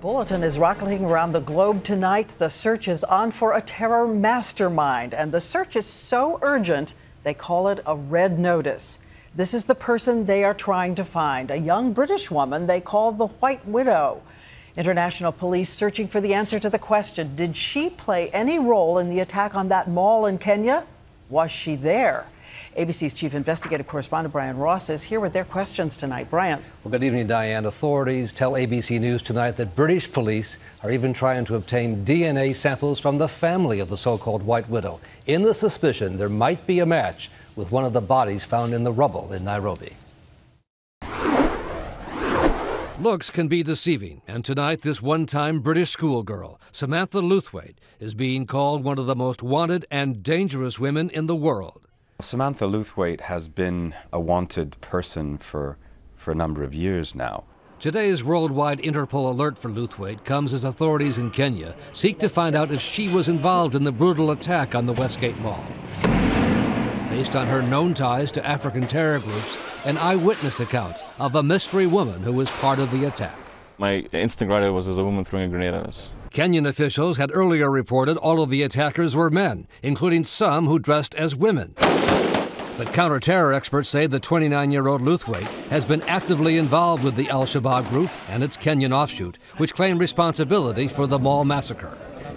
Bulletin is rocketing around the globe tonight. The search is on for a terror mastermind, and the search is so urgent they call it a red notice. This is the person they are trying to find, a young British woman they call the White Widow. International police searching for the answer to the question, did she play any role in the attack on that mall in Kenya? Was she there? ABC's chief investigative correspondent Brian Ross is here with their questions tonight. Brian. Well, good evening, Diane. Authorities tell ABC News tonight that British police are even trying to obtain DNA samples from the family of the so-called White Widow, in the suspicion there might be a match with one of the bodies found in the rubble in Nairobi. Looks can be deceiving, and tonight this one-time British schoolgirl, Samantha Lewthwaite, is being called one of the most wanted and dangerous women in the world. Samantha Lewthwaite has been a wanted person for a number of years now. Today's worldwide Interpol alert for Lewthwaite comes as authorities in Kenya seek to find out if she was involved in the brutal attack on the Westgate Mall. Based on her known ties to African terror groups and eyewitness accounts of a mystery woman who was part of the attack. My instinct right away was there's a woman throwing a grenade at us. Kenyan officials had earlier reported all of the attackers were men, including some who dressed as women. But counter-terror experts say the 29-year-old Lewthwaite has been actively involved with the Shabab group and its Kenyan offshoot, which claimed responsibility for the mall massacre.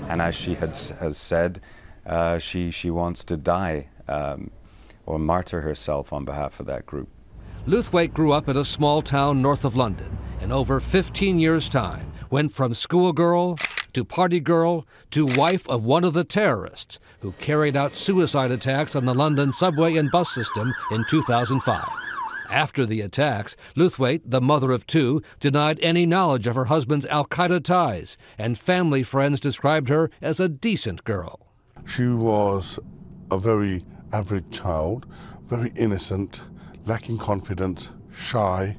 And as she has said, she wants to die or martyr herself on behalf of that group. Lewthwaite grew up in a small town north of London. In over 15 years' time, went from schoolgirl to party girl to wife of one of the terrorists who carried out suicide attacks on the London subway and bus system in 2005. After the attacks, Lewthwaite, the mother of two, denied any knowledge of her husband's al-Qaeda ties, and family friends described her as a decent girl. She was a very average child, very innocent, lacking confidence, shy,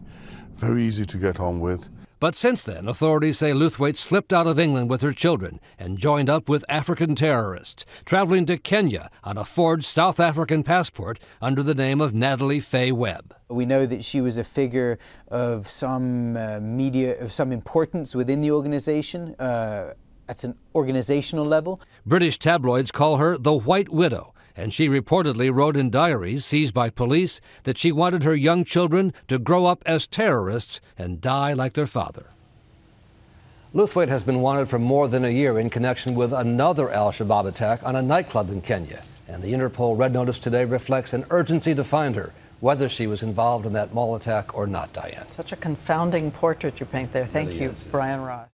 very easy to get on with. But since then, authorities say Lewthwaite slipped out of England with her children and joined up with African terrorists, traveling to Kenya on a forged South African passport under the name of Natalie Faye Webb. We know that she was a figure of some importance within the organization at an organizational level. British tabloids call her the White Widow, and she reportedly wrote in diaries seized by police that she wanted her young children to grow up as terrorists and die like their father. Lewthwaite has been wanted for more than a year in connection with another al-Shabaab attack on a nightclub in Kenya. And the Interpol Red Notice today reflects an urgency to find her, whether she was involved in that mall attack or not, Diane. Such a confounding portrait you paint there. Thank you, Brian Ross.